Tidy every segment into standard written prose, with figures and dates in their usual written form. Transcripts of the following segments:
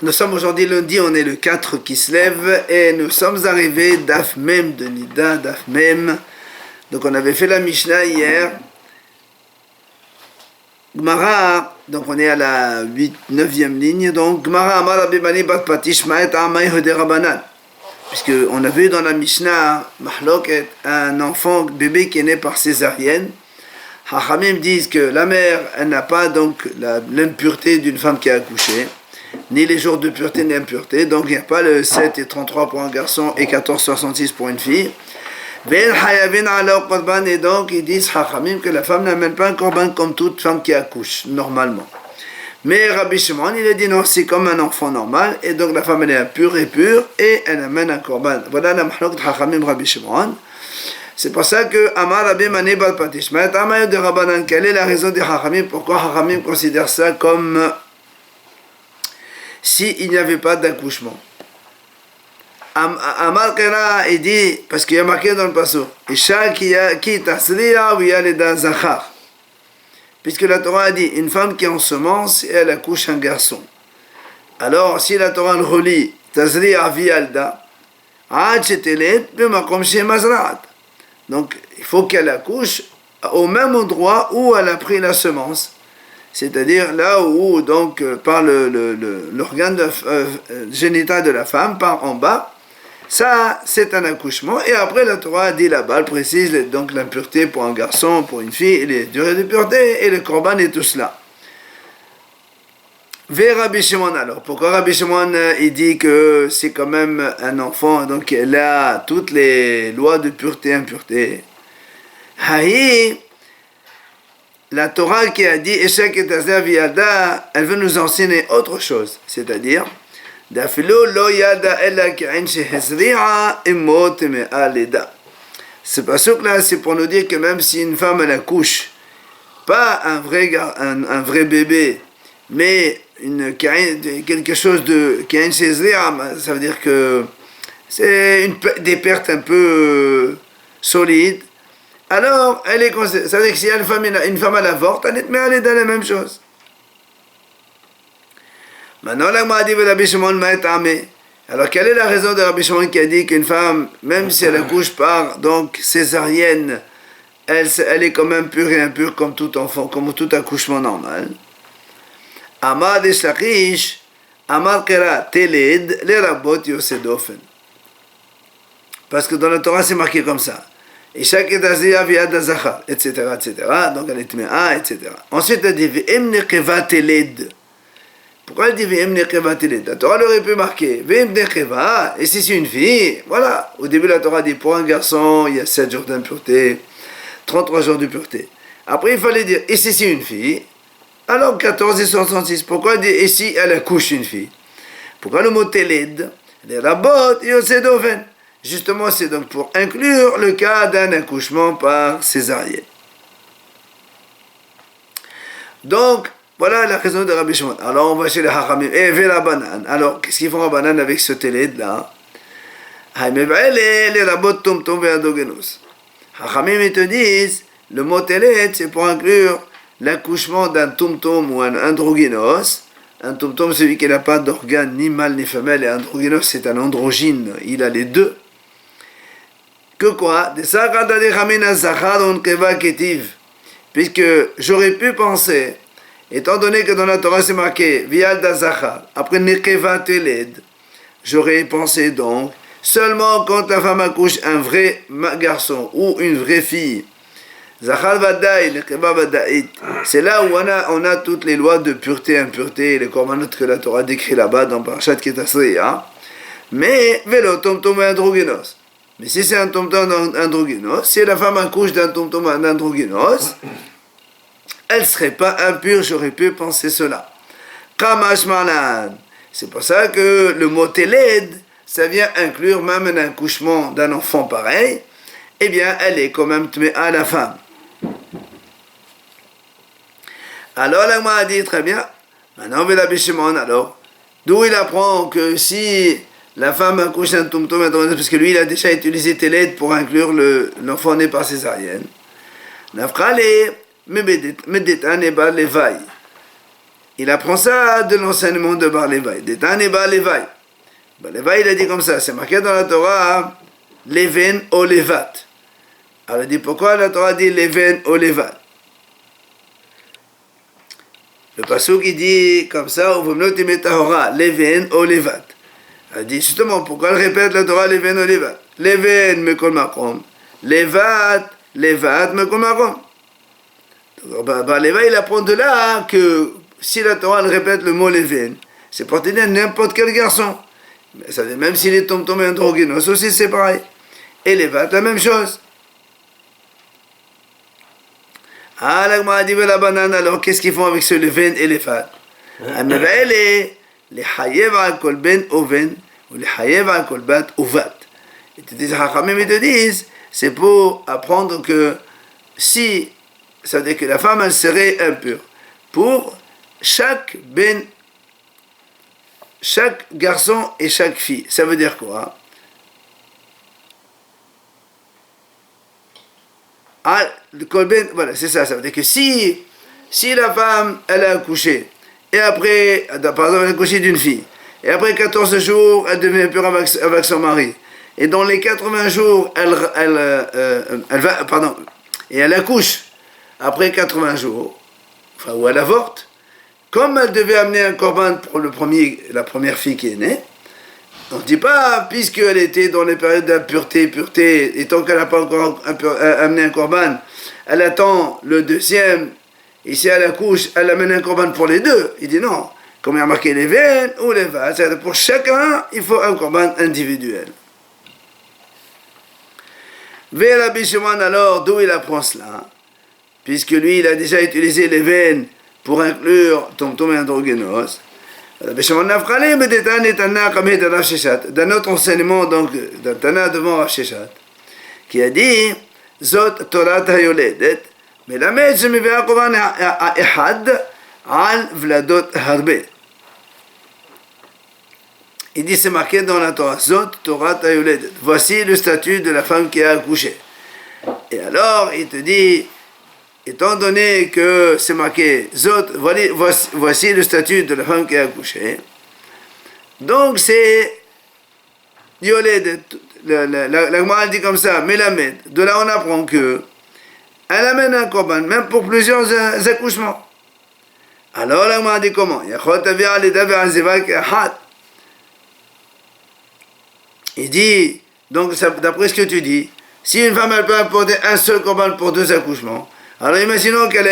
Nous sommes aujourd'hui lundi, on est le 4 qui se lève et nous sommes arrivés Daf Mem de Nida, Daf Mem. Donc on avait fait la Mishnah hier. Gmara, donc on est à la 9e ligne. Donc Gmara Amar Rabbi Bani Bat Patish Ma'et Amay Hode Rabanan. Puisque on a vu dans la Mishnah, Mahloket, un enfant, bébé qui est né par césarienne. Hachamim disent que la mère, elle n'a pas donc l'impureté d'une femme qui a accouché, ni les jours de pureté ni impureté, donc il n'y a pas le 7 et 33 pour un garçon et 14,66 pour une fille. Et donc ils disent Hachamim que la femme n'amène pas un korban comme toute femme qui accouche, normalement. Mais Rabbi Shimon, il a dit non, c'est comme un enfant normal, et donc la femme elle est impure et elle amène un korban. Voilà la mahlok de Hachamim Rabbi Shimon. C'est pour ça que Amar Rabbi Mani Bal Patish Ma'et Amay de Rabbanan, quelle est la raison des Hachamim, pourquoi Hachamim considère ça comme s'il n'y avait pas d'accouchement. Amar Kera, il dit, parce qu'il y a marqué dans le passage, Isha qui tasriya ou yalida zachar. Puisque la Torah a dit, une femme qui ensemence, elle accouche un garçon. Alors, si la Torah le relie, tasriya viyalda, ad shetelet b'makom shemazrat. Donc, il faut qu'elle accouche au même endroit où elle a pris la semence. C'est-à-dire là où, donc, par l'organe génital de la femme, par en bas, ça, c'est un accouchement. Et après, la Torah a dit là-bas, elle précise donc l'impureté pour un garçon, pour une fille, et les durées de pureté, et le korban et tout cela. Vers Rabbi Shimon, alors, pourquoi Rabbi Shimon, il dit que c'est quand même un enfant, donc elle a toutes les lois de pureté et impureté. Haï, la Torah qui a dit Eshek et Tazer Viyada, elle veut nous enseigner autre chose, c'est-à-dire Dafilo lo yada ella ka'in shehezri'a imot me'a leda. C'est pas sûr que là, c'est pour nous dire que même si une femme elle accouche, pas un vrai bébé, mais quelque chose de ka'in shehezri'a, ça veut dire que c'est des pertes un peu solides. Alors, elle est considérée. Ça veut dire que si une femme elle avorte, elle est dans la même chose. Maintenant, la Gemara dit Rabbi Shimon ma'et amé. Alors, quelle est la raison de Rabbi Shimon qui a dit qu'une femme, même si elle accouche par donc césarienne, elle est quand même pure et impure comme tout enfant, comme tout accouchement normal. Amar de Shlachish, Amar Kera Teled, les rabot yosedofen. Parce que dans la Torah, c'est marqué comme ça. Isha ketazia viyad azachar, etc., etc. Donc elle est tmea, etc. Ensuite, elle dit V'em nekeva teled. Pourquoi elle dit V'em nekeva teled? La Torah aurait pu marquer V'em nekeva, et si c'est une fille, voilà. Au début, la Torah dit pour un garçon, il y a 7 jours d'impureté, 33 jours de pureté. Après, il fallait dire et si c'est une fille, alors 14 et 66. Pourquoi elle dit et si elle accouche une fille? Pourquoi le mot teled? Les rabot yosedofen. Justement, c'est donc pour inclure le cas d'un accouchement par césarienne. Donc, voilà la raison de Rabbi Shimon. Alors, on va chez les Hachamim. Et vers la banane. Alors, qu'est-ce qu'ils font à banane avec ce télé-là? Les rabot tumtum ve'adogenos. Hachamim, ils te disent, le mot télé, c'est pour inclure l'accouchement d'un tumtum ou un androgynos. Un tumtum, celui qui n'a pas d'organe ni mâle ni femelle, et androgynos, c'est un androgyne. Il a les deux. Que quoi? Puisque j'aurais pu penser, étant donné que dans la Torah c'est marqué Vial d'Azachar, après Nekeva Teled, j'aurais pensé donc seulement quand la femme accouche un vrai garçon ou une vraie fille. Zachar Vadaï, Nekeva Vadaït, c'est là où on a toutes les lois de pureté et impureté, les commandements que la Torah décrit là-bas dans Parashat Ketasriya. Mais Velo Tomtom et Androgynos. Mais si c'est un tom-tom androgynos, si la femme accouche d'un tom-tom androgynos, elle ne serait pas impure, j'aurais pu penser cela. Kamash Marlan. C'est pour ça que le mot teled, ça vient inclure même un accouchement d'un enfant pareil, eh bien, elle est quand même à la femme. Alors, la Gemara a dit, très bien, maintenant, on veut Rabbi Shimon, alors, d'où il apprend que si la femme accouche un tumtum, parce que lui, il a déjà utilisé teled pour inclure l'enfant né par césarienne. il apprend ça de l'enseignement de Bar Levaï, de Tane Bar Levaï. Bar Levaï, il a dit comme ça, c'est marqué dans la Torah, Leven o Levat. Alors il dit pourquoi la Torah dit Leven o Levat? Le pasuk il dit comme ça, Leven o Levat. Elle dit justement pourquoi elle répète la Torah Leven o Levat? Leven me kol makom, Levat me kol makom. Levaï il apprend de là que si la Torah elle répète le mot Leven, c'est pour tenir n'importe quel garçon. Ça veut dire, même s'il est tombé androgynos aussi c'est pareil. Et Levat la même chose. Ah, la Gemara dit la banane, alors qu'est-ce qu'ils font avec ce Leven et Levat? Les Hayev al kol ben oven ou les Hayev al kol bat uvat. Ils te disent, c'est pour apprendre que si, ça veut dire que la femme elle serait impure. Pour chaque garçon et chaque fille. Ça veut dire quoi? Voilà, c'est ça. Ça veut dire que si la femme, elle a accouché, et après, par exemple, elle a accouché d'une fille, et après 14 jours, elle devient pure avec son mari, et dans les 80 jours, elle va, et elle accouche, après 80 jours, enfin, où elle avorte, comme elle devait amener un korban pour la première fille qui est née, on ne dit pas, puisqu'elle était dans les périodes d'impureté, et tant qu'elle n'a pas encore amené un korban, elle attend le deuxième, et si elle accouche, elle amène un korban pour les deux. Il dit non, comme il y a marqué les veines ou les vases, c'est-à-dire pour chacun, il faut un korban individuel. Vers Rabbi Shimon, alors, d'où il apprend cela? Puisque lui, il a déjà utilisé les veines pour inclure Tom et androgynos. D'un autre enseignement, donc, d'un Tana devant Rav Sheshat, qui a dit, Zot Torat Hayoledet, מלמד שמביאה הקורבן האחד על ולדות הרבה. Il dit, c'est marqué dans la Torah, Zot Torat Hayoledet. Voici le statut de la femme qui a accouché. Et alors, il te dit, étant donné que c'est marqué, Zot, voici le statut de la femme qui a accouché. Donc c'est Yoledet. La Gemara dit comme ça, Melamed. De là, on apprend que elle amène un korban, même pour plusieurs accouchements. Alors la Gemara dit comment? Il dit, donc d'après ce que tu dis, si une femme elle peut apporter un seul korban pour 2 accouchements, alors imaginons qu'elle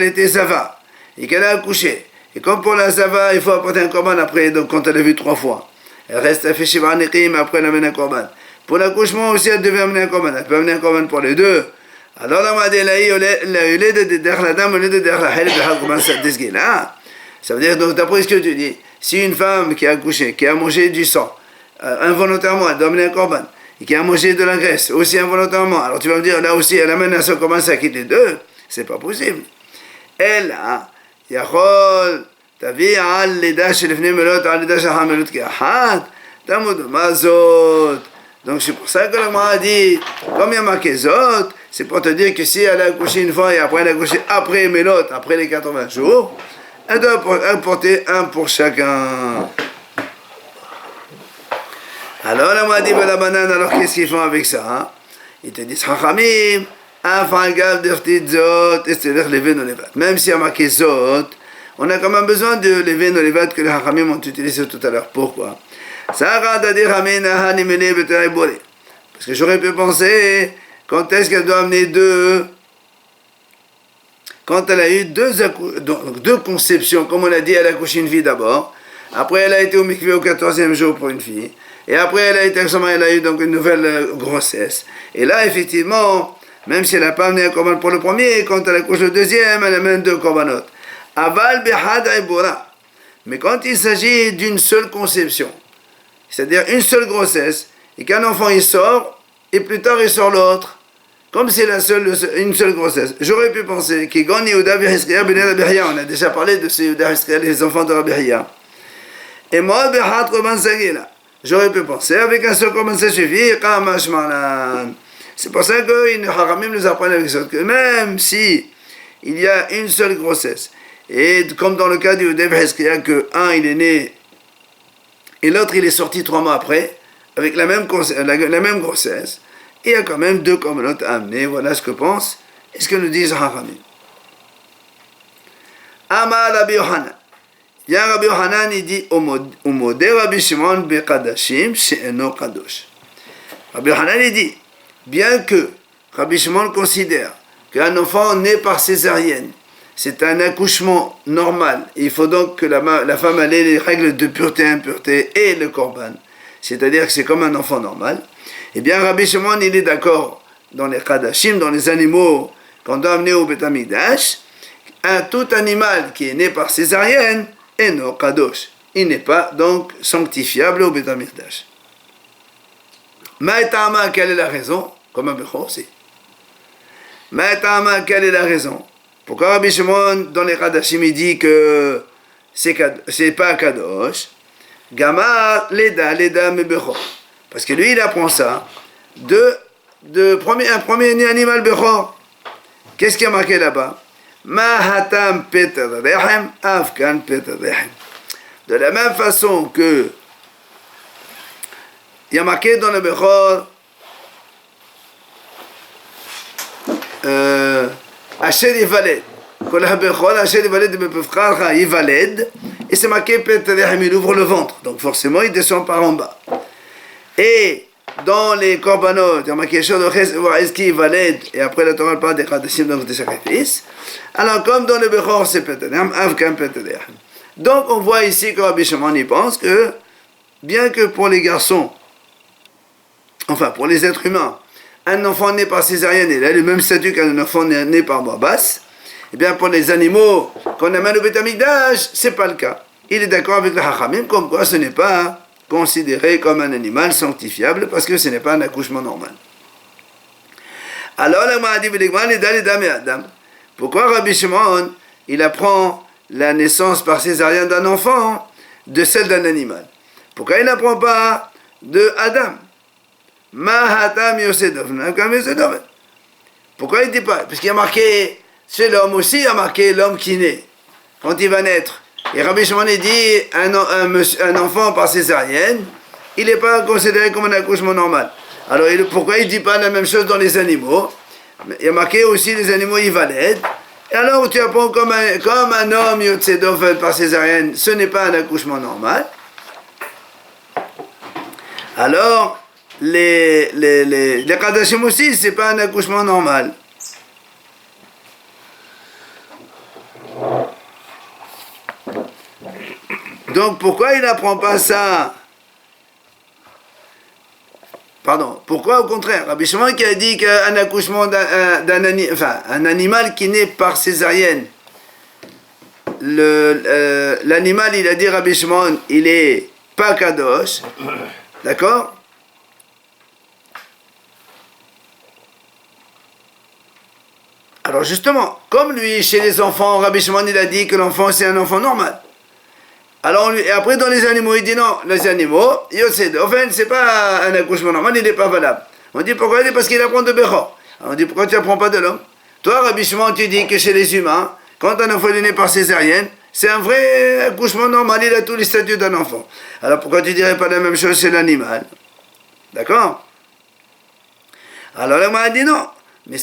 était Zava et qu'elle a accouché. Et comme pour la Zava, il faut apporter un korban après, donc quand elle a vu 3 fois. Elle reste à fait Shiva Nekim, après elle amène un korban. Pour l'accouchement aussi, elle devait amener un korban. Elle peut amener un korban pour les 2. Alors la Gemara dit, ça veut dire, donc d'après ce que tu dis, si une femme qui a accouché, qui a mangé du sang, involontairement, elle doit amener un korban, et qui a mangé de la graisse, aussi involontairement, alors tu vas me dire, là aussi, elle amène un seul korban, ça quitte les 2, c'est pas possible. Elle a, Yachol, תביא על לידה שלפני מלות, על לידה שלאחר מלות כאחת, תמוד מה זאת. Donc c'est pour ça que la Gemara dit, comme il y a marqué Zot, c'est pour te dire que si elle a accouché une fois et après elle a accouché après Mélot, après les 80 jours, elle doit apporter un pour chacun. Alors la Gemara dit, la banane, alors qu'est-ce qu'ils font avec ça, hein? Ils te disent, Chachamim, afin gav d'eftit Zot, et c'est-à-dire les veines ou les vates. Même s'il y a marqué Zot, on a quand même besoin de les veines ou les vates que les Chachamim ont utilisé tout à l'heure. Pourquoi? Parce que j'aurais pu penser, quand est-ce qu'elle doit amener 2? Quand elle a eu deux conceptions, comme on a dit, elle a accouché une fille d'abord, après elle a été au mikvé au 14e jour pour une fille, et après elle a été elle a eu donc une nouvelle grossesse. Et là, effectivement, même si elle n'a pas amené un korban pour le premier, quand elle accouche le deuxième, elle amène 2 korbanot. Aval behad aibora. Mais quand il s'agit d'une seule conception, c'est-à-dire une seule grossesse, et qu'un enfant il sort, et plus tard il sort l'autre, comme c'est une seule grossesse. J'aurais pu penser qu'Igon Yehuda B'Hiskaya Ben Rabbi, on a déjà parlé de ces Yehuda Hiskaya, les enfants de Rabbi Hiya. Et moi, Behat Korban Sagila, j'aurais pu penser avec un seul Korban ça suffit, Kamash Malan. C'est pour ça que les Haramim nous apprennent avec ça, que même si il y a une seule grossesse, Et comme dans le cas du Dev Hezkia, que un il est né et l'autre il est sorti 3 mois après, avec la même grossesse, et il y a quand même 2 corbanotes à amener. Voilà ce que pense et ce que nous disent Haramim. Amar Rabbi Yohanan. Il y a Rabbi Yohanan, il dit Umode Rabbi Shimon Bekadashim She'eno Kadosh. Rabbi Yohanan, il dit, bien que Rabbi Shimon considère qu'un enfant né par césarienne, c'est un accouchement normal, il faut donc que la femme ait les règles de pureté et impureté et le korban, c'est-à-dire que c'est comme un enfant normal, eh bien Rabbi Shimon, il est d'accord dans les Kadashim, dans les animaux qu'on doit amener au Beth Amikdash, tout animal qui est né par césarienne est no kadosh. Il n'est pas donc sanctifiable au Beth Amikdash. Ma'etama, quelle est la raison? Comme un Bechor aussi. Ma'etama, quelle est la raison? Pourquoi Rabbi Shimon, dans les Kadashim, il dit que c'est pas kadosh? Gamar, leda, me Bechor. Parce que lui, il apprend ça un premier animal Bechor. Qu'est-ce qui a marqué là-bas? Mahatam Peter Rehem, Afkan Peter Rehem. De la même façon que il y a marqué dans le Bechor Asher Yivaled. Kol HaBechor, Asher Yivaled Bepefchacha Yivaled. Et c'est marqué Peter Rehem, il ouvre le ventre. Donc forcément, il descend par en bas. Et dans les korbanot, il y a marqué Eski Valed, et après la Torah parle des Kadashim, donc des sacrifices. Alors, comme dans le Bechor, c'est Petadem, Avkam Petadem. Donc, on voit ici que Rabbi Shimon y pense que, bien que pour les garçons, enfin pour les êtres humains, un enfant né par césarienne, il a le même statut qu'un enfant né par voie basse, et bien pour les animaux qu'on amène au Beth Amikdash, c'est pas le cas. Il est d'accord avec le Hachamim, comme quoi ce n'est pas considéré comme un animal sanctifiable parce que ce n'est pas un accouchement normal. Alors, pourquoi Rabbi Shimon, il apprend la naissance par césarienne d'un enfant de celle d'un animal? Pourquoi il n'apprend pas de Adam? Pourquoi il ne dit pas? Parce qu'il y a marqué, chez l'homme aussi, il y a marqué l'homme qui naît, quand il va naître. Et Rabbi Shimon dit un enfant par césarienne, il n'est pas considéré comme un accouchement normal. Alors pourquoi il ne dit pas la même chose dans les animaux? Il y a marqué aussi les animaux Yivaled. Et alors tu apprends comme un homme Yotzedof par césarienne, ce n'est pas un accouchement normal. Alors les Kadashim aussi, ce n'est pas un accouchement normal. Donc pourquoi il n'apprend pas ça? Pardon, pourquoi au contraire? Rabbi Shimon qui a dit qu'un accouchement un animal qui naît par césarienne, l'animal, il a dit Rabbi Shimon, il est pas kadosh, d'accord? Alors justement, comme lui, chez les enfants, Rabbi Shimon, il a dit que l'enfant c'est un enfant normal. Alors, et après, dans les animaux, il dit non, les animaux, enfin, c'est pas un accouchement normal, il n'est pas valable. On dit pourquoi? Il dit parce qu'il apprend de Bechor. Alors on dit pourquoi tu n'apprends pas de l'homme? Toi, Rabbi Shimon, tu dis que chez les humains, quand un enfant est né par césarienne, c'est un vrai accouchement normal, il a tous les statuts d'un enfant. Alors pourquoi tu dirais pas la même chose chez l'animal? D'accord? Alors là, m'a dit non. Mais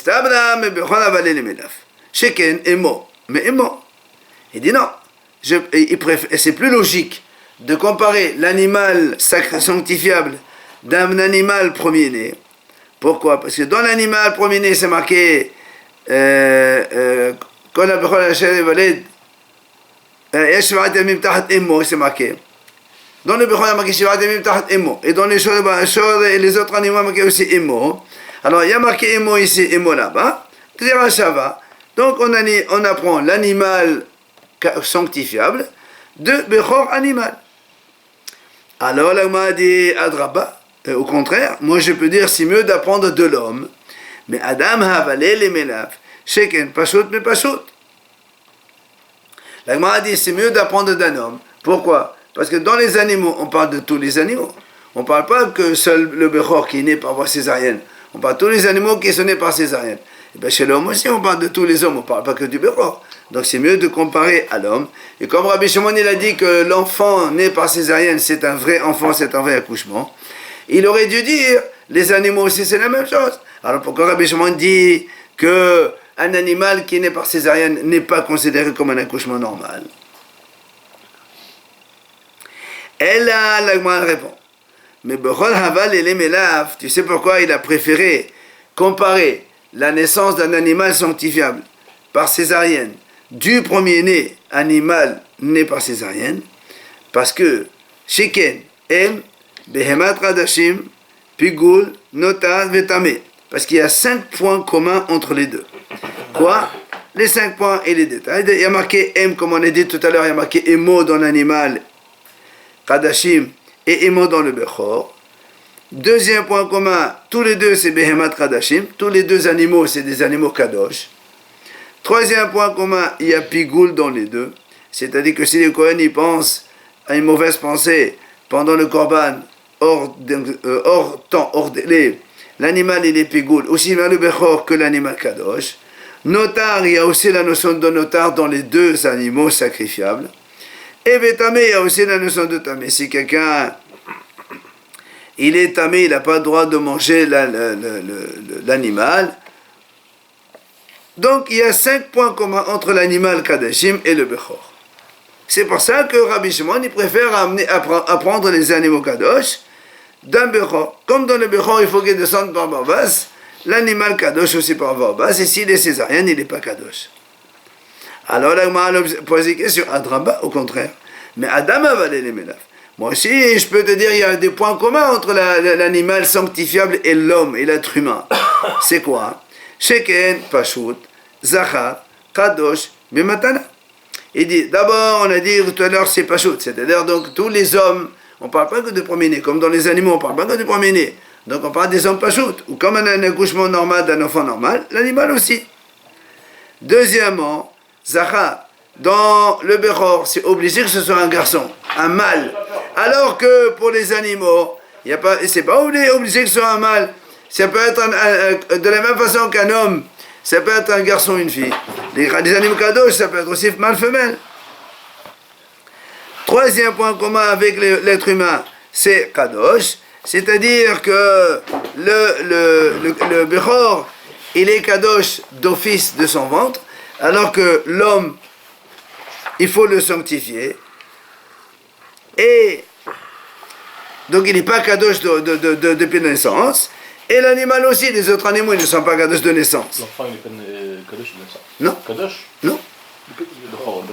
Sheken est mort. Mais est mort. Il dit non. C'est plus logique de comparer l'animal sanctifiable d'un animal premier-né. Pourquoi? Parce que dans l'animal premier-né, c'est marqué c'est marqué. Dans le Bechor, il y a marqué et dans les choses et les autres animaux, il y a marqué aussi Emo. Alors, il y a marqué Emo ici, Emo là-bas. Donc, on apprend l'animal sanctifiable de Bechor animal. Alors là, on m'a dit Adraba, au contraire, moi je peux dire c'est mieux d'apprendre de l'homme. Mais Adam havalé les melav, sheken pashut mais pashut. Là, on m'a dit c'est mieux d'apprendre d'un homme. Pourquoi? Parce que dans les animaux, on parle de tous les animaux. On ne parle pas que seul le Bechor qui est né par voie césarienne. On parle de tous les animaux qui sont nés par césarienne. Et bien chez l'homme aussi, on parle de tous les hommes, on ne parle pas que du Bechor. Donc c'est mieux de comparer à l'homme. Et comme Rabbi Shimon il a dit que l'enfant né par césarienne, c'est un vrai enfant, c'est un vrai accouchement, il aurait dû dire, les animaux aussi c'est la même chose. Alors pourquoi Rabbi Shimon dit qu'un animal qui est né par césarienne n'est pas considéré comme un accouchement normal? Elle a la Gemara répond. Mais Bechol Haval et les Melav, tu sais pourquoi il a préféré comparer la naissance d'un animal sanctifiable par césarienne du premier-né animal né par césarienne? Parce que Sheken, Em, Behemat Radashim, Pigul, Notan, Vetame. Parce qu'il y a 5 points communs entre les deux. Quoi? Les 5 points et les détails. Il y a marqué M, comme on a dit tout à l'heure, il y a marqué Emo dans l'animal, Kadashim, et Emo dans le Bechor. Deuxième point commun, tous les deux c'est Behemat Kadashim, tous les deux animaux c'est des animaux Kadosh. Troisième point commun, il y a Pigoul dans les deux, c'est-à-dire que si les Kohen y pensent à une mauvaise pensée pendant le Korban, hors temps, hors délai, l'animal il est Pigoul, aussi bien le Bechor que l'animal Kadosh. Notar, il y a aussi la notion de notar dans les deux animaux sacrifiables. Et Betamé, il y a aussi la notion de tamé. Si quelqu'un il est tamé, il n'a pas le droit de manger l'animal. Donc il y a 5 points communs entre l'animal Kadashim et le Bechor. C'est pour ça que Rabbi Shimon il préfère apprendre les animaux Kadosh d'un Bechor. Comme dans le Bechor, il faut qu'il descende par Barbas, l'animal Kadosh aussi par Barbas, et s'il est césarien, il n'est pas Kadosh. Alors là, on pose des questions. Adraba, au contraire. Mais Adam a valé les Melav. Moi aussi, je peux te dire, il y a des points communs entre l'animal sanctifiable et l'homme, et l'être humain. C'est quoi? Sheken, Pashut, Zachar, Kadosh, Bematana. Il dit, d'abord, on a dit tout à l'heure, c'est Pashut. C'est-à-dire, donc, tous les hommes, on ne parle pas que de premier-né. Comme dans les animaux, on ne parle pas que de premier-né. Donc, on parle des hommes Pashut. Ou comme un accouchement normal d'un enfant normal, l'animal aussi. Deuxièmement, Zachar, dans le Bechor, c'est obligé que ce soit un garçon, un mâle. Alors que pour les animaux, c'est pas obligé que ce soit un mâle. Ça peut être de la même façon qu'un homme, ça peut être un garçon, une fille. Les animaux kadosh, ça peut être aussi mâle-femelle. Troisième point commun avec l'être humain, c'est kadosh, c'est-à-dire que le Bechor, il est kadosh d'office de son ventre, alors que l'homme, il faut le sanctifier. Et donc il n'est pas kadosh depuis la naissance. Et l'animal aussi, les autres animaux, ils ne sont pas kadosh de naissance. L'enfant, il n'est pas kadosh de naissance. Non. Kadosh? Non.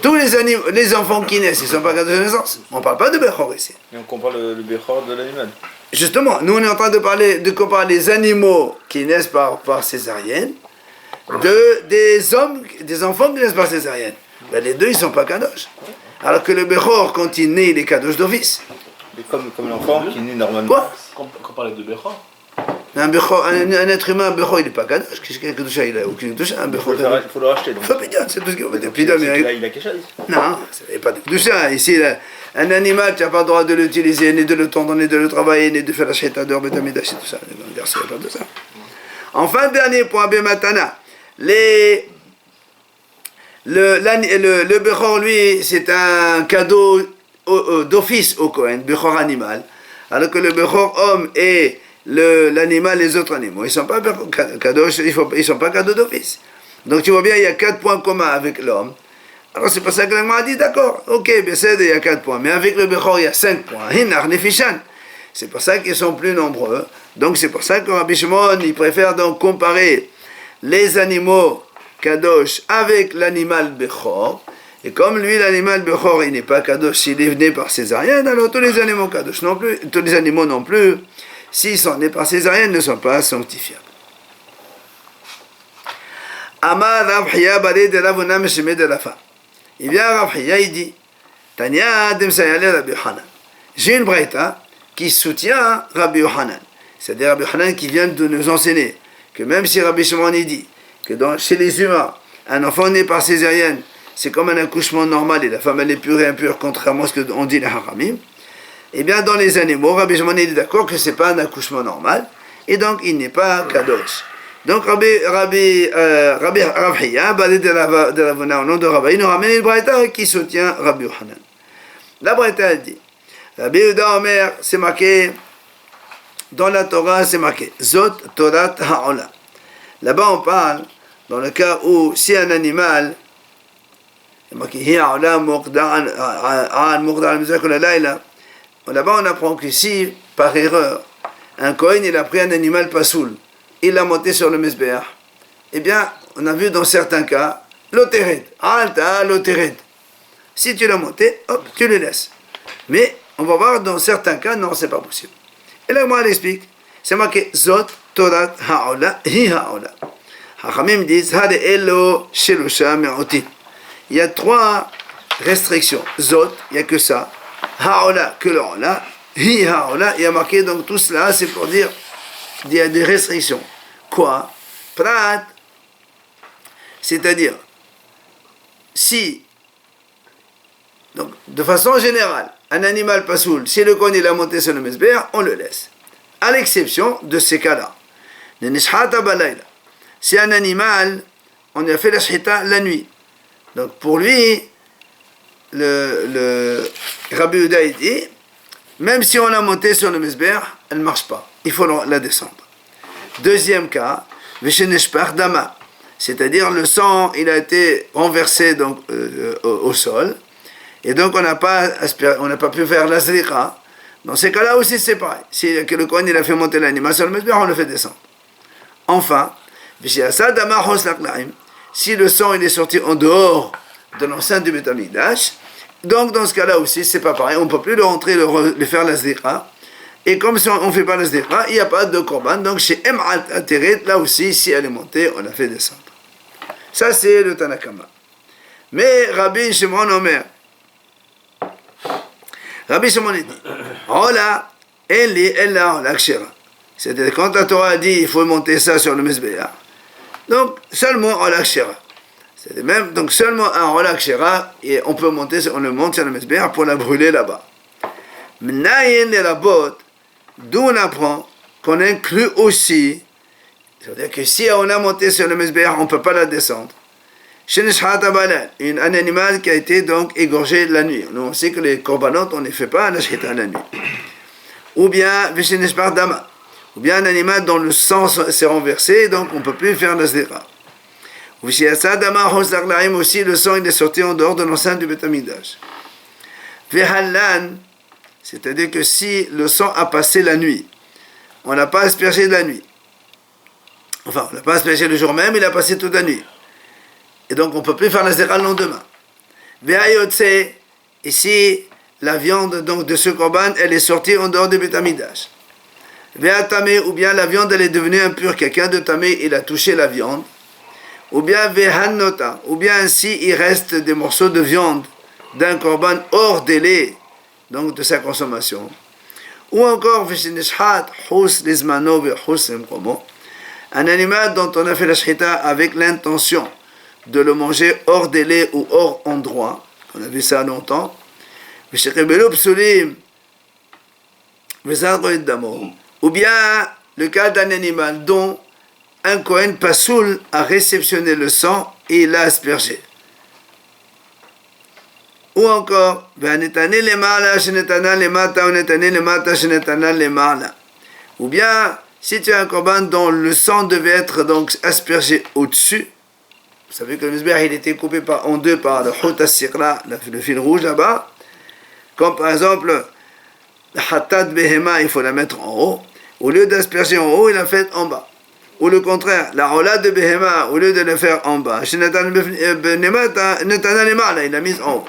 Tous les animaux, les enfants qui naissent, ils ne sont pas kadosh de naissance. On ne parle pas de Bechor ici. Et on compare le Bechor de l'animal. Justement, nous on est en train de comparer les animaux qui naissent par césarienne des enfants qui naissent par césarienne. Ben, les deux, ils ne sont pas kadosh. Alors que le Bechor, quand il naît, il est kadosh d'office. Et comme l'enfant qui naît normalement. Quoi? Quand on parlait de Bechor, Un être humain, un Bechor, il n'est pas kadosh. Qu'est-ce qu'il a Kedusha? Il n'a aucune Kedusha. Un Bechor. Il faut le racheter. Donc. Faut pédir, c'est tout ce qu'il faut dire. Il a quelque chose. Non, il n'y a pas de Kedusha. Ici, un animal, tu n'as pas le droit de l'utiliser, ni de le tondre, ni de le travailler, ni de faire la chéta d'or, betamidash et tout ça. Un garçon, il n'y a pas de ça. Enfin, dernier point, Bematana. Le Bechor, lui, c'est un cadeau d'office au Kohen, Bechor animal. Alors que le Bechor homme et l'animal, les autres animaux, ils ne sont pas cadeaux, ils sont pas cadeaux d'office. Donc tu vois bien, il y a 4 points communs avec l'homme. Alors c'est pour ça que l'Agma a dit, d'accord, ok, il y a 4 points. Mais avec le Bechor, il y a 5 points. Hinar, Nefishan. C'est pour ça qu'ils sont plus nombreux. Donc c'est pour ça que Rabbi Shimon, il préfère donc comparer les animaux Kadosh avec l'animal Bechor. Et comme lui, l'animal Bechor, il n'est pas Kadosh s'il est né par césarienne, alors tous les animaux Kadosh non plus, tous les animaux non plus, s'ils sont nés par césarienne, ne sont pas sanctifiables. Amar Rav Hiya balé de Ravuna Meshemé de la femme. Il vient à Rav Hiya, il dit, Tanya Demsayale Rabbi Yohanan. J'ai une braïta qui soutient Rabbi Yohanan. C'est-à-dire Rabbi Yohanan qui vient de nous enseigner que même si Rabbi Shimon dit que chez les humains, un enfant né par césarienne, c'est comme un accouchement normal et la femme elle est pure et impure, contrairement à ce qu'on dit les haramim, eh bien dans les animaux, Rabbi Shimon est d'accord que ce n'est pas un accouchement normal, et donc il n'est pas kadosh. Donc Rabbi Rav Hiya, Badi de la Vona, au nom de Rabbi, nous ramène une braïta qui soutient Rabbi Yochanan. La braïta dit, Rabbi Yehuda Omer, c'est marqué, dans la Torah, c'est marqué, Zot Torat Ha'ola. Là-bas, on parle, dans le cas où si un animal, c'est marqué, Hi Ha'ola, Muqda'an, Muqda'an, là-bas, on apprend que si, par erreur, un Kohen, il a pris un animal pasoul, il l'a monté sur le Mesbéach, eh bien, on a vu dans certains cas, l'otéred, alta l'otéred. Si tu l'as monté, hop, tu le laisses. Mais, on va voir dans certains cas, non, c'est pas possible. Et là, moi, elle explique, c'est marqué, Zot, Torat, Ha'ola, Hi Ha'ola. Hachamim disent, Hade Elo, Shelosha, Me'otin. Il y a 3 restrictions. Zot, il n'y a que ça. Ha'ola, que le Ola. Hi Ha'ola, il y a marqué, donc tout cela, c'est pour dire, il y a des restrictions. Quoi? Prat, c'est-à-dire, si, donc, de façon générale, un animal pasoul, si le Kohen il a monté sur le Mesbéach, on le laisse. À l'exception de ces cas-là. Le Nishhata Balayla. Si un animal, on lui a fait la shhita la nuit. Donc, pour lui, le Rabbi Yehuda dit, même si on l'a monté sur le Mesbéach, elle ne marche pas. Il faut la descendre. Deuxième cas, Vesheneshpach Dama. C'est-à-dire le sang, il a été renversé donc, au sol. Et donc on n'a pas pu faire la zrika. Dans ces cas-là aussi c'est pareil. Si le Kohen il a fait monter l'animal sur le Mesbéach, on le fait descendre. Enfin, si le sang il est sorti en dehors de l'enceinte du Beit HaMikdash, donc dans ce cas-là aussi c'est pas pareil. On ne peut plus le rentrer, le faire la zrika. Et comme si on ne fait pas la zrika, il n'y a pas de korban. Donc chez Em'at Ateret, là aussi, si elle est montée, on la fait descendre. Ça c'est le Tanakama. Mais Rabbi Shimon Omer, Rabbi Shimon dit, Ola, Eli, Ella, l'Akshera. C'est-à-dire, quand la Torah a dit, il faut monter ça sur le Mesbéach, donc, seulement Ola Akshera. C'est-à-dire, même, donc, seulement un Ola Akshera, et on peut monter, on le monte sur le Mesbéach pour la brûler là-bas. Mnayen et la botte, d'où on apprend qu'on inclut aussi, c'est-à-dire que si on a monté sur le Mesbéach, on ne peut pas la descendre. Un animal qui a été donc égorgé la nuit. Nous on sait que les korbanot on ne les fait pas à la shchita la nuit. Ou bien Dama. Ou bien un animal dont le sang s'est renversé, donc on ne peut plus faire la zdera. Ou aussi le sang il est sorti en dehors de l'enceinte du Beit HaMikdash. Vehallan, c'est-à-dire que si le sang a passé la nuit, on n'a pas aspergé la nuit. Enfin, on n'a pas aspergé le jour même, il a passé toute la nuit. Et donc, on ne peut plus faire la zéra le lendemain. Ve'ayotse, ici, la viande donc, de ce korban, elle est sortie en dehors du Beit HaMikdash. Ve'atame, ou bien la viande, elle est devenue impure. Quelqu'un de tamé, il a touché la viande. Ou bien ve'hannota, ou bien ainsi, il reste des morceaux de viande d'un korban hors délai, donc de sa consommation. Ou encore, ve'shenishhat, hus lizmano ve'hus lemkomo, un animal dont on a fait la shchita avec l'intention de le manger hors délai ou hors endroit. On a vu ça longtemps. Ou bien le cas d'un animal dont un Kohen Pasoul a réceptionné le sang et l'a aspergé. Ou encore, ou bien si tu as un korban dont le sang devait être donc aspergé au-dessus. Vous savez que le Mesbéach il était coupé en deux par le Hut HaSikra, le fil rouge là-bas. Comme par exemple, la Hatat Behema, il faut la mettre en haut. Au lieu d'asperger en haut, il l'a fait en bas. Ou le contraire, la Ola de Behema, au lieu de le faire en bas, il l'a mise en haut.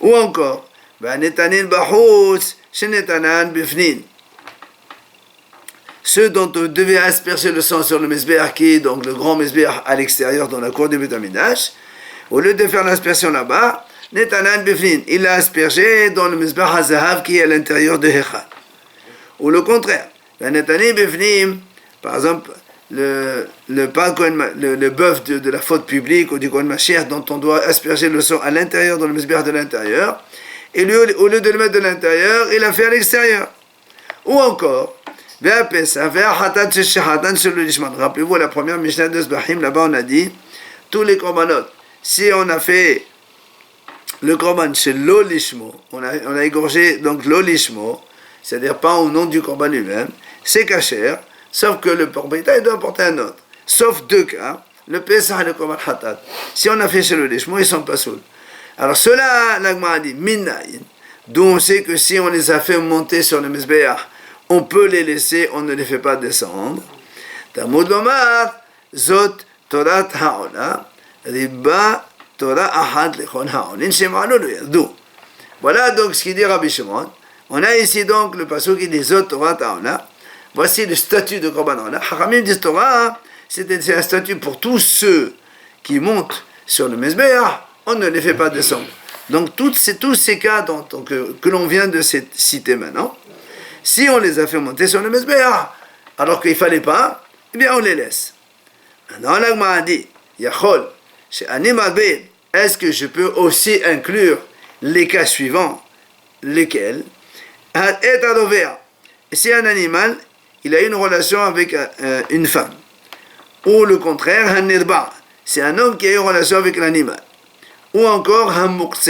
Ou encore, Netanin Bahous, Netanan Bifnin. Ceux dont on devait asperger le sang sur le Mesbéach, qui est donc le grand Mesbéach à l'extérieur dans la cour du Beit HaMikdash, au lieu de faire l'aspersion là-bas, Netanan Bifnin, il l'a aspergé dans le Mesbéach HaZahav qui est à l'intérieur de Hechal. Ou le contraire, Netani Bifnim, par exemple, le bœuf de la faute publique ou du Kohen Mashiach dont on doit asperger le sang à l'intérieur dans le Mesbéach de l'intérieur, et lui, au lieu de le mettre de l'intérieur, il l'a fait à l'extérieur. Ou encore, Rappelez-vous la première Mishnah de Zbahim, là-bas on a dit tous les korbanot. Si on a fait le korban chez l'olishmo, on a égorgé donc l'olishmo, c'est-à-dire pas au nom du korban lui-même, c'est kasher, sauf que le propriétaire doit apporter un autre. Sauf deux cas, le Pesach et le korban hatat. Si on a fait chez l'olishmo, ils sont pas saouls. Alors cela, l'Agma a dit minayin, d'où on sait que si on les a fait monter sur le Mizbeach, on peut les laisser, on ne les fait pas descendre. Talmud lomar, zot Torah ha'ola, riba Torah ahad lechon ha'olin, shema'alo lo yardu. Voilà donc ce qu'il dit Rabbi Shimon. On a ici donc le passage qui dit zot Torah ha'ola. Voici le statut de Korban Ola. Hachamim dit Torah, c'est un statut pour tous ceux qui montent sur le Mizbeach, on ne les fait pas descendre. Donc tous ces cas que l'on vient de citer maintenant, si on les a fait monter sur le Mizbeach, alors qu'il ne fallait pas, eh bien on les laisse. Maintenant l'Agma a dit, Yachol, chez Animal B, est-ce que je peux aussi inclure les cas suivants, lesquels et Adovea. Si un animal, il a une relation avec une femme, ou le contraire, un nirba, c'est un homme qui a une relation avec l'animal, ou encore un mukse,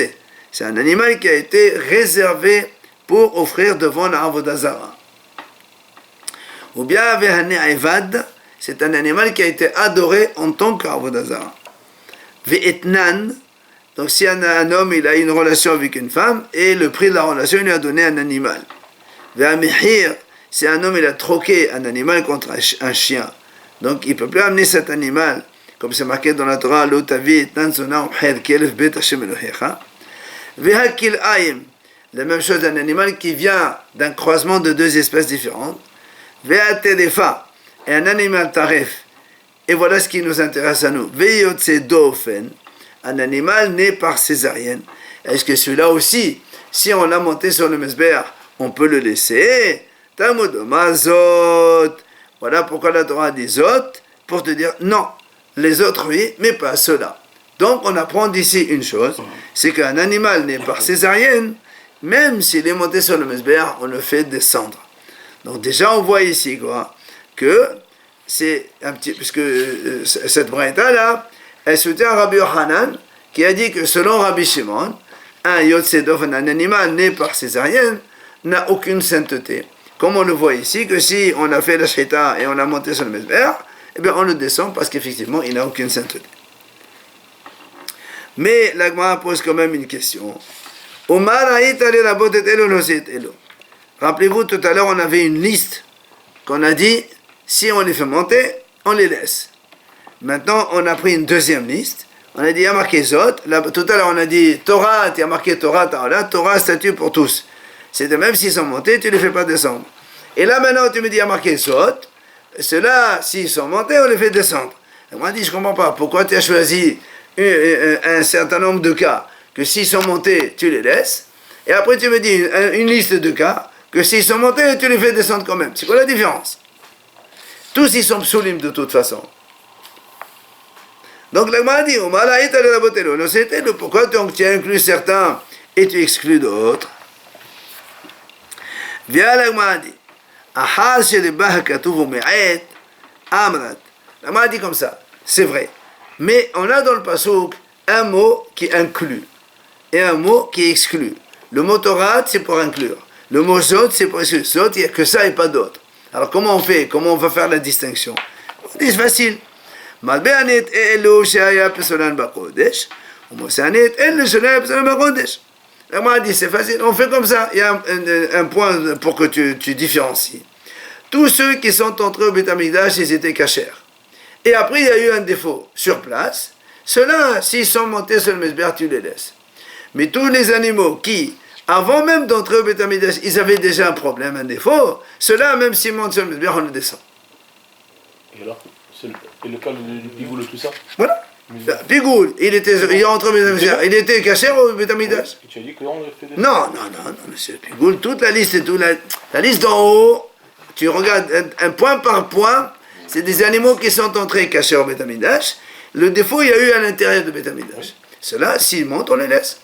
c'est un animal qui a été réservé pour offrir devant la Avodah Zara. Ou bien avec un evad, c'est un animal qui a été adoré en tant qu'Avodah Zara. Ve'etnan, donc si un homme il a une relation avec une femme et le prix de la relation il lui a donné un animal. Ve'amihir, c'est un homme il a troqué un animal contre un chien. Donc il ne peut plus amener cet animal, comme c'est marqué dans la Torah, lo tavi etnan zona umher kelef bet Hashem Elohecha. Ve'hakil ayim, la même chose d'un animal qui vient d'un croisement de deux espèces différentes. Ve'atedefa, et un animal taref. Et voilà ce qui nous intéresse à nous. Ve'yotse dofen, un animal né par césarienne. Est-ce que celui-là aussi, si on l'a monté sur le Mizbeach, on peut le laisser? Talmud mazot. Voilà pourquoi la Torah dit zot, pour te dire non, les autres oui, mais pas ceux-là. Donc on apprend d'ici une chose, c'est qu'un animal né par césarienne, même s'il est monté sur le Mizbeach, on le fait descendre. Donc déjà on voit ici quoi, que c'est un petit, puisque cette braïta-là, elle soutient Rabbi Yochanan, qui a dit que selon Rabbi Shimon, un yotzedof, un animal né par césarienne, n'a aucune sainteté. Comme on le voit ici, que si on a fait la shita et on a monté sur le Mizbeach, eh bien on le descend parce qu'effectivement il n'a aucune sainteté. Mais la Gemara pose quand même une question. Rappelez-vous, tout à l'heure on avait une liste qu'on a dit, si on les fait monter, on les laisse. Maintenant, on a pris une deuxième liste. On a dit, il y a marqué Zot. Là, tout à l'heure, on a dit Torah, il y a marqué Torah, Torah, statut pour tous. C'est de même s'ils sont montés, tu ne les fais pas descendre. Et là, maintenant, tu me dis, il y a marqué Zot. Ceux-là, s'ils sont montés, on les fait descendre. Et moi, je dis, je ne comprends pas. Pourquoi tu as choisi un certain nombre de cas que s'ils sont montés, tu les laisses. Et après, tu me dis une liste de cas que s'ils sont montés, tu les fais descendre quand même. C'est quoi la différence? Tous ils sont psoulim de toute façon. Donc l'Agma a dit, pourquoi tu inclus certains et tu exclus d'autres? Viens l'Agma a dit, l'Agma a dit comme ça, c'est vrai. Mais on a dans le pasuk un mot qui inclut et un mot qui exclut. Le mot Torah, c'est pour inclure. Le mot Zot, c'est pour exclure. Zot, il n'y a que ça et pas d'autre. Alors comment on fait? Comment on va faire la distinction? C'est facile. La Gemara dit c'est facile, on fait comme ça. Il y a un point pour que tu différencies. Tous ceux qui sont entrés au Beth Amikdash, ils étaient cachers. Et après il y a eu un défaut sur place. Ceux-là, s'ils sont montés sur le Mizbeach, tu les laisses. Mais tous les animaux qui, avant même d'entrer au Beth Amikdash, ils avaient déjà un problème, un défaut, ceux-là, même s'ils montent sur le Mizbeach, on le descend. Et alors, et le cas du pigoule et tout ça? Voilà. Pigoule, il est rentré au Beth Amikdash, il était caché au Beth Amikdash. Et tu as dit qu'on le fait Non, monsieur Pigoule, toute la liste et tout, la liste d'en haut, tu regardes un point par point, c'est des animaux qui sont entrés cachés au Beth Amikdash. Le défaut, il y a eu à l'intérieur du Beth Amikdash. Ceux-là, s'ils montent, on les laisse.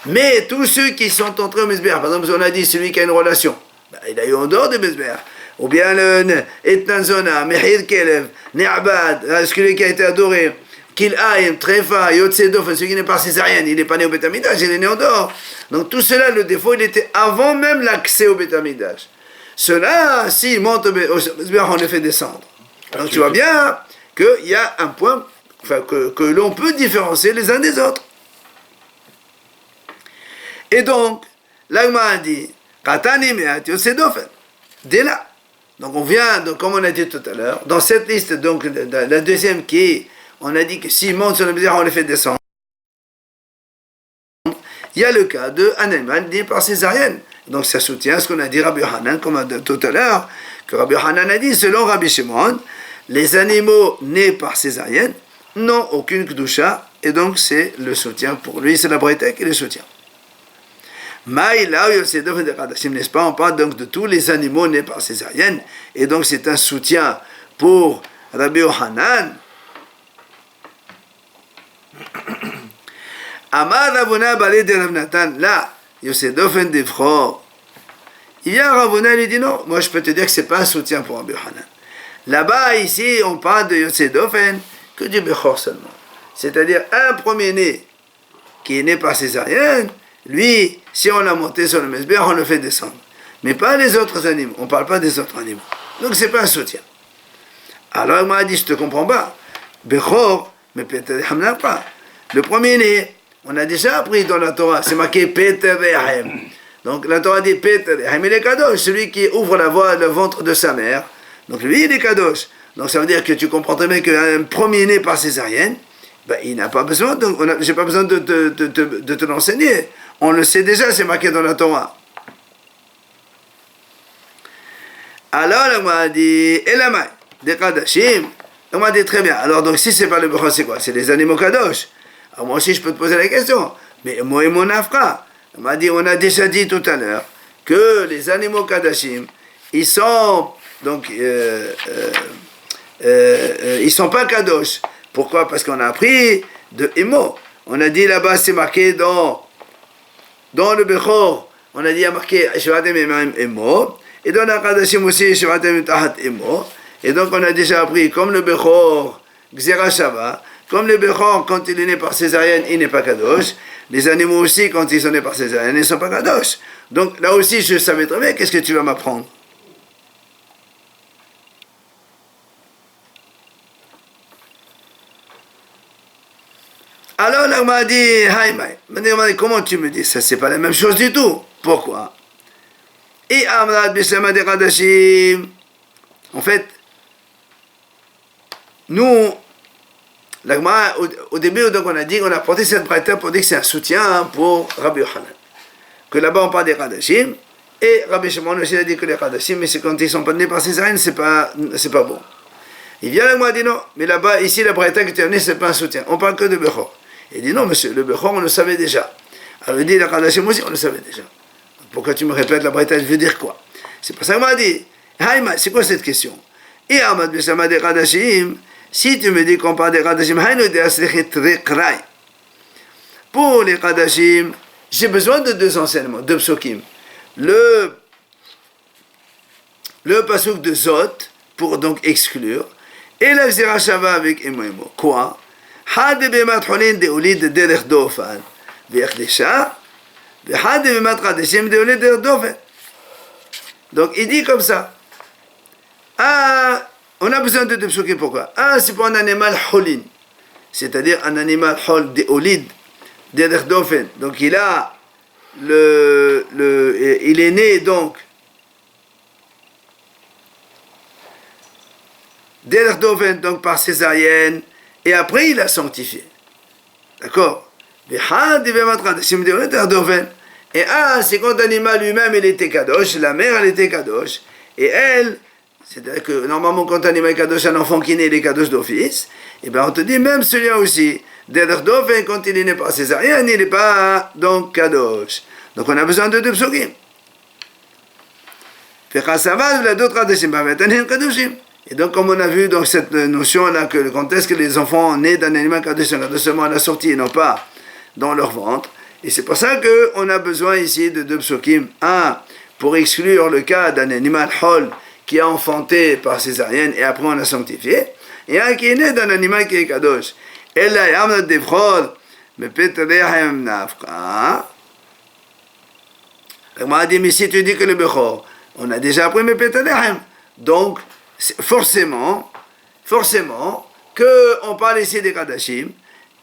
Mais tous ceux qui sont entrés au Mizbeach, par exemple, on a dit celui qui a une relation, il a eu en dehors du Mizbeach. ou bien le Etnazona, Mehir Kelev, Ne'abad, celui qui a été adoré, Kil'aim, Trefa, Yotsedof, celui qui n'est pas césarienne, il n'est pas né au Beth Amikdash, il est né en dehors. Donc tout cela, le défaut, il était avant même l'accès au Beth Amikdash. Cela, s'il monte au Mizbeach, on le fait descendre. Donc tu vois bien qu'il y a un point que l'on peut différencier les uns des autres. Et donc, l'Agma a dit, Katani Me'at Yotsedofen, dès là. Donc on vient, donc, comme on a dit tout à l'heure, dans cette liste, donc la deuxième qui est, on a dit que s'il monte sur le Mizbeach, on le fait descendre. Il y a le cas de un animal né par césarienne. Donc ça soutient ce qu'on a dit Rabbi Hanan, comme tout à l'heure, que Rabbi Hanan a dit, selon Rabbi Shimon, les animaux nés par césarienne n'ont aucune kedusha, et donc c'est le soutien pour lui, c'est la Braïta qui le soutient. N'est-ce pas? On parle donc de tous les animaux nés par césarienne, et donc c'est un soutien pour Rabbi Hanan. Amar Ravuna balé de Rav Natan, là, Yosedofen Devchor. Il y a Ravuna, lui dit non, moi je peux te dire que c'est pas un soutien pour Rabbi Hanan. Là-bas, ici, on parle de Yosedofen que du Bechor seulement. C'est-à-dire un premier-né qui est né par césarienne, lui, si on l'a monté sur le Mizbeach, on le fait descendre. Mais pas les autres animaux, on ne parle pas des autres animaux. Donc c'est pas un soutien. Alors il m'a dit, je te comprends pas. Bechor, mais peut-être Hamna pas. Le premier-né, on a déjà appris dans la Torah, c'est marqué Peter Rehem. Donc la Torah dit Peter Rehem, il est kadosh, celui qui ouvre la voie, le ventre de sa mère. Donc lui, il est kadosh. Donc ça veut dire que tu comprends très bien qu'un premier-né par césarienne, ben, il n'a pas besoin, donc j'ai pas besoin de te l'enseigner. On le sait déjà, c'est marqué dans la Torah. Alors, on m'a dit, Elamai, des kadashim. On m'a dit très bien. Alors, donc, si c'est pas le Bechor, c'est quoi? C'est les animaux kadosh. Alors, moi aussi, je peux te poser la question. Mais moi et mon afra, on m'a dit, on a déjà dit tout à l'heure que les animaux kadashim, ils sont, donc, ils sont pas kadosh. Pourquoi? Parce qu'on a appris de Emo. On a dit là-bas, c'est marqué dans le Bechor, on a dit, il y a marqué Shevatem Emaim Emo. Et dans la Kadashim aussi, Shevatem Tahat Emo. Et donc, on a déjà appris, comme le Bechor, Gzera Shava, comme le Bechor, quand il est né par césarienne, il n'est pas kadosh. Les animaux aussi, quand ils sont nés par césarienne, ils ne sont pas kadosh. Donc, là aussi, je savais très bien, qu'est-ce que tu vas m'apprendre? Alors là, on m'a dit, Haïmaï, comment tu me dis ça? C'est pas la même chose du tout. Pourquoi? Et Amrad Bishlama de Kadashim. En fait, nous, au début, donc on a dit, on a porté cette braïta pour dire que c'est un soutien pour Rabbi Hanan. Que là-bas, on parle des Kadashim. Et Rabbi Shimon aussi a dit que les Kadashim, mais c'est quand ils sont pas nés par césarienne, c'est pas bon. Il vient là, moi, dit non, mais là-bas, ici, la braïta que tu as amenée, c'est pas un soutien. On parle que de Bechor. Il dit non, monsieur, le Bechor, on le savait déjà. Alors il dit, la Kadashim aussi, on le savait déjà. Pourquoi tu me répètes la braïta? Je veux dire quoi? C'est pour ça qu'il m'a dit, Haïma, c'est quoi cette question? Et Ahmad Bishama des Kadashim, si tu me dis qu'on parle des Kadashim, pour les Kadashim, j'ai besoin de deux enseignements, deux psukim. Le pasuk de Zot, pour donc exclure, et la Gzera Shava avec Emo Emo. Quoi? Had bemat holin de olid de derech dofan, ve'echdesha, ve'had bemat kadashim de olid de derech dofan. Donc il dit comme ça. Ah, on a besoin de deux psukim, pourquoi? Ah, c'est pour un animal holin, c'est-à-dire un animal hol de olid de derech dofan. Donc il a il est né donc derech dofan, donc par césarienne. Et après, il a sanctifié. D'accord? Et c'est quand l'animal lui-même, il était kadosh, la mère, elle était kadosh. Et elle, c'est-à-dire que normalement, quand un animal est kadosh, un enfant qui naît, il est kadosh d'office. Et bien, on te dit, même celui-là aussi, derrière d'offin, quand il est né par césarienne, il n'est pas donc kadosh. Donc, on a besoin de deux psukim. Et donc, comme on a vu dans cette notion-là, que quand est-ce que les enfants nés d'un animal kadosh sont kadosh seulement à la sortie et non pas dans leur ventre. Et c'est pour ça qu'on a besoin ici de deux psukim. Un, pour exclure le cas d'un animal hol qui a enfanté par césarienne et après on l'a sanctifié, et un qui est né d'un animal qui est kadosh. Et là, il y a un défraude, mais peut-être nafka. On m'a dit, mais si tu dis que le Bechor, on a déjà appris mes pétadéhem. Donc, forcément, qu'on parle ici des Kadashim.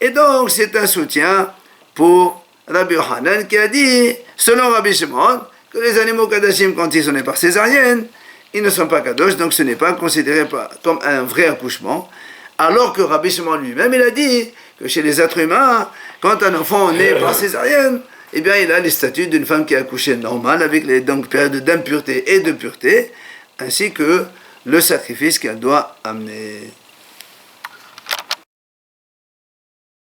Et donc, c'est un soutien pour Rabbi Yochanan qui a dit, selon Rabbi Shimon, que les animaux Kadashim, quand ils sont nés par césarienne, ils ne sont pas Kadosh, donc ce n'est pas considéré comme un vrai accouchement. Alors que Rabbi Shimon lui-même, il a dit que chez les êtres humains, quand un enfant est né par césarienne, eh bien, il a les statuts d'une femme qui a accouché normale, avec les donc, périodes d'impureté et de pureté, ainsi que le sacrifice qu'elle doit amener.